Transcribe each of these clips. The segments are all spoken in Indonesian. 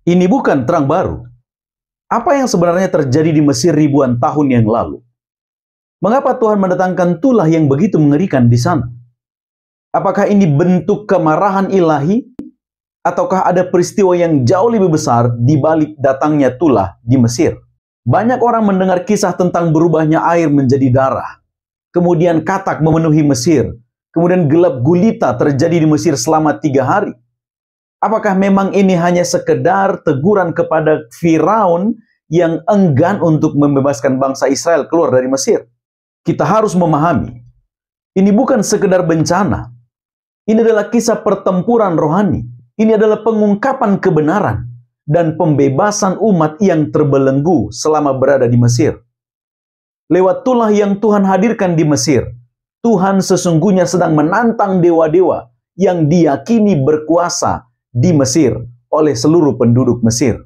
Ini bukan terang baru. Apa yang sebenarnya terjadi di Mesir ribuan tahun yang lalu? Mengapa Tuhan mendatangkan tulah yang begitu mengerikan di sana? Apakah ini bentuk kemarahan ilahi? Ataukah ada peristiwa yang jauh lebih besar di balik datangnya tulah di Mesir? Banyak orang mendengar kisah tentang berubahnya air menjadi darah. Kemudian katak memenuhi Mesir. Kemudian gelap gulita terjadi di Mesir selama 3 hari. Apakah memang ini hanya sekedar teguran kepada Firaun yang enggan untuk membebaskan bangsa Israel keluar dari Mesir? Kita harus memahami, ini bukan sekedar bencana. Ini adalah kisah pertempuran rohani. Ini adalah pengungkapan kebenaran dan pembebasan umat yang terbelenggu selama berada di Mesir. Lewat tulah yang Tuhan hadirkan di Mesir, Tuhan sesungguhnya sedang menantang dewa-dewa yang diyakini berkuasa di Mesir oleh seluruh penduduk Mesir.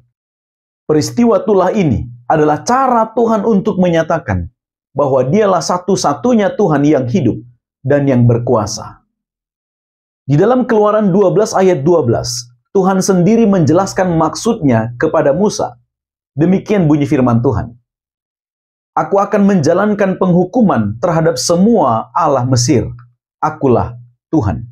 Peristiwa tulah ini adalah cara Tuhan untuk menyatakan bahwa Dialah satu-satunya Tuhan yang hidup dan yang berkuasa. Di dalam Keluaran 12 ayat 12, Tuhan sendiri menjelaskan maksudnya kepada Musa. Demikian bunyi firman Tuhan. Aku akan menjalankan penghukuman terhadap semua Allah Mesir. Akulah Tuhan.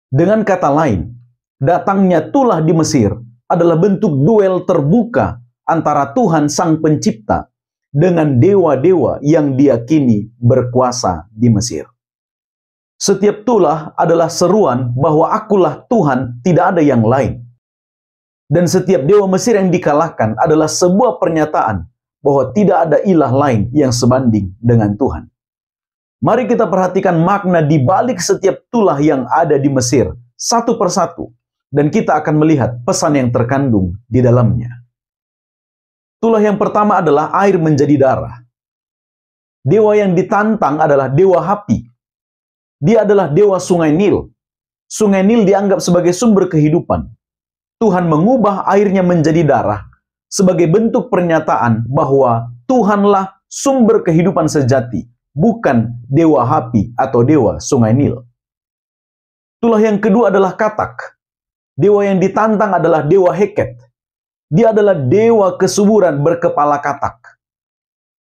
Dengan kata lain, datangnya tulah di Mesir adalah bentuk duel terbuka antara Tuhan Sang Pencipta dengan dewa-dewa yang diyakini berkuasa di Mesir. Setiap tulah adalah seruan bahwa akulah Tuhan, tidak ada yang lain. Dan setiap dewa Mesir yang dikalahkan adalah sebuah pernyataan bahwa tidak ada ilah lain yang sebanding dengan Tuhan. Mari kita perhatikan makna di balik setiap tulah yang ada di Mesir, satu persatu. Dan kita akan melihat pesan yang terkandung di dalamnya. Tulah yang pertama adalah air menjadi darah. Dewa yang ditantang adalah dewa Hapi. Dia adalah dewa sungai Nil. Sungai Nil dianggap sebagai sumber kehidupan. Tuhan mengubah airnya menjadi darah sebagai bentuk pernyataan bahwa Tuhanlah sumber kehidupan sejati, bukan dewa Hapi atau dewa sungai Nil. Tulah yang kedua adalah katak. Dewa yang ditantang adalah dewa Heket. Dia adalah dewa kesuburan berkepala katak.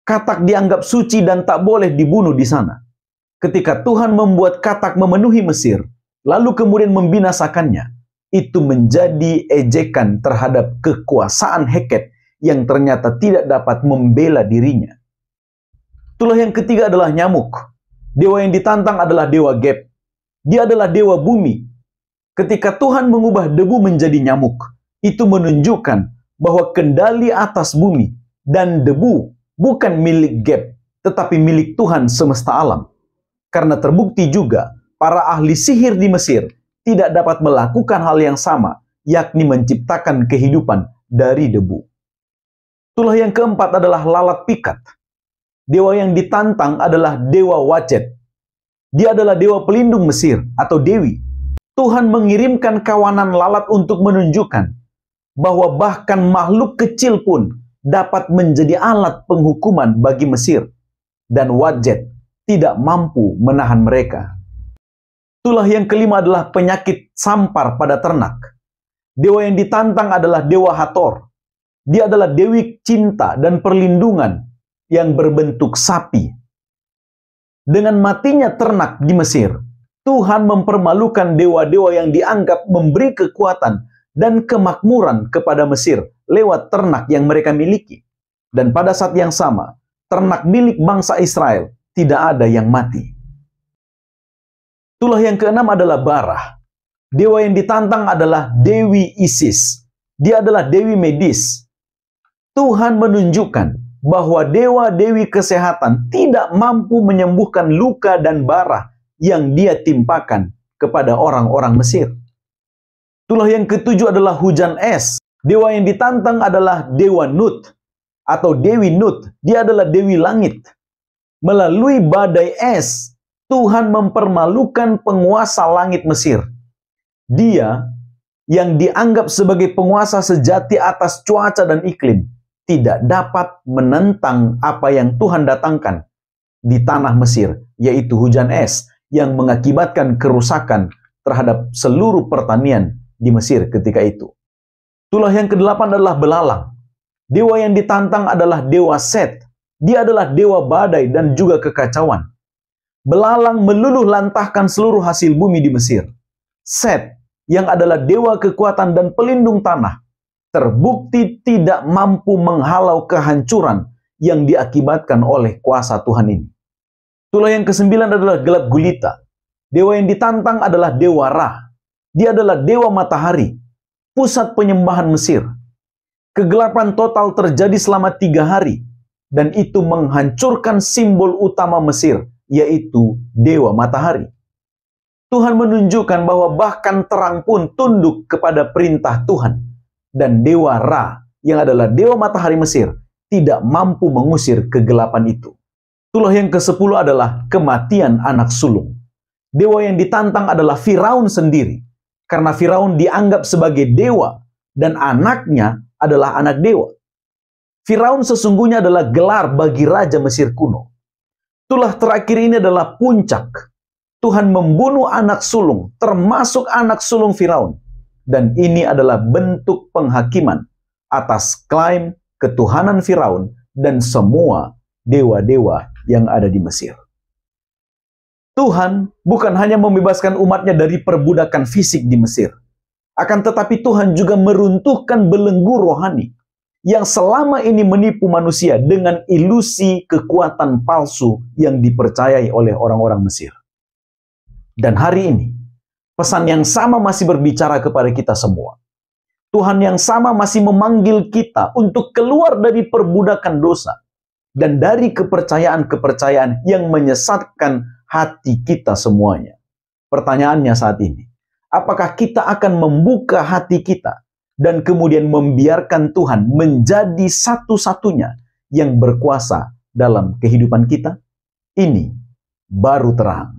Katak dianggap suci dan tak boleh dibunuh di sana. Ketika Tuhan membuat katak memenuhi Mesir, lalu kemudian membinasakannya, itu menjadi ejekan terhadap kekuasaan Heket yang ternyata tidak dapat membela dirinya. Tulah yang ketiga adalah nyamuk. Dewa yang ditantang adalah dewa Geb. Dia adalah dewa bumi. Ketika Tuhan mengubah debu menjadi nyamuk, itu menunjukkan bahwa kendali atas bumi dan debu bukan milik Geb, tetapi milik Tuhan semesta alam. Karena terbukti juga, para ahli sihir di Mesir tidak dapat melakukan hal yang sama, yakni menciptakan kehidupan dari debu. Tulah yang keempat adalah lalat pikat. Dewa yang ditantang adalah dewa Wajet. Dia adalah dewa pelindung Mesir atau dewi. Tuhan mengirimkan kawanan lalat untuk menunjukkan bahwa bahkan makhluk kecil pun dapat menjadi alat penghukuman bagi Mesir. Dan Wajet tidak mampu menahan mereka. Tulah yang kelima adalah penyakit sampar pada ternak. Dewa yang ditantang adalah dewa Hathor. Dia adalah dewi cinta dan perlindungan yang berbentuk sapi. Dengan matinya ternak di Mesir, Tuhan mempermalukan dewa-dewa yang dianggap memberi kekuatan dan kemakmuran kepada Mesir lewat ternak yang mereka miliki. Dan pada saat yang sama, ternak milik bangsa Israel tidak ada yang mati. Tulah yang keenam adalah Barah. Dewa yang ditantang adalah Dewi Isis. Dia adalah Dewi medis. Tuhan menunjukkan bahwa dewa-dewi kesehatan tidak mampu menyembuhkan luka dan bara yang dia timpakan kepada orang-orang Mesir. Tulah yang ketujuh adalah hujan es. Dewa yang ditantang adalah Dewa Nut atau Dewi Nut. Dia adalah Dewi Langit. Melalui badai es, Tuhan mempermalukan penguasa langit Mesir. Dia yang dianggap sebagai penguasa sejati atas cuaca dan iklim, tidak dapat menentang apa yang Tuhan datangkan di tanah Mesir, yaitu hujan es yang mengakibatkan kerusakan terhadap seluruh pertanian di Mesir ketika itu. Tulah yang kedelapan adalah belalang. Dewa yang ditantang adalah dewa Set. Dia adalah dewa badai dan juga kekacauan. Belalang meluluh lantahkan seluruh hasil bumi di Mesir. Set, yang adalah dewa kekuatan dan pelindung tanah, terbukti tidak mampu menghalau kehancuran yang diakibatkan oleh kuasa Tuhan ini. Tulah yang kesembilan adalah gelap gulita. Dewa yang ditantang adalah dewa Ra. Dia adalah dewa matahari, pusat penyembahan Mesir. Kegelapan total terjadi selama 3 hari, dan itu menghancurkan simbol utama Mesir, yaitu dewa matahari. Tuhan menunjukkan bahwa bahkan terang pun tunduk kepada perintah Tuhan, dan dewa Ra, yang adalah dewa matahari Mesir, tidak mampu mengusir kegelapan itu. Tulah yang ke-10 adalah kematian anak sulung. Dewa yang ditantang adalah Firaun sendiri, karena Firaun dianggap sebagai dewa, dan anaknya adalah anak dewa. Firaun sesungguhnya adalah gelar bagi raja Mesir kuno. Tulah terakhir ini adalah puncak. Tuhan membunuh anak sulung, termasuk anak sulung Firaun. Dan ini adalah bentuk penghakiman atas klaim ketuhanan Firaun dan semua dewa-dewa yang ada di Mesir. Tuhan bukan hanya membebaskan umatnya dari perbudakan fisik di Mesir, akan tetapi Tuhan juga meruntuhkan belenggu rohani yang selama ini menipu manusia dengan ilusi kekuatan palsu yang dipercayai oleh orang-orang Mesir. Dan hari ini, pesan yang sama masih berbicara kepada kita semua. Tuhan yang sama masih memanggil kita untuk keluar dari perbudakan dosa dan dari kepercayaan-kepercayaan yang menyesatkan hati kita semuanya. Pertanyaannya saat ini, apakah kita akan membuka hati kita dan kemudian membiarkan Tuhan menjadi satu-satunya yang berkuasa dalam kehidupan kita? Ini baru terang.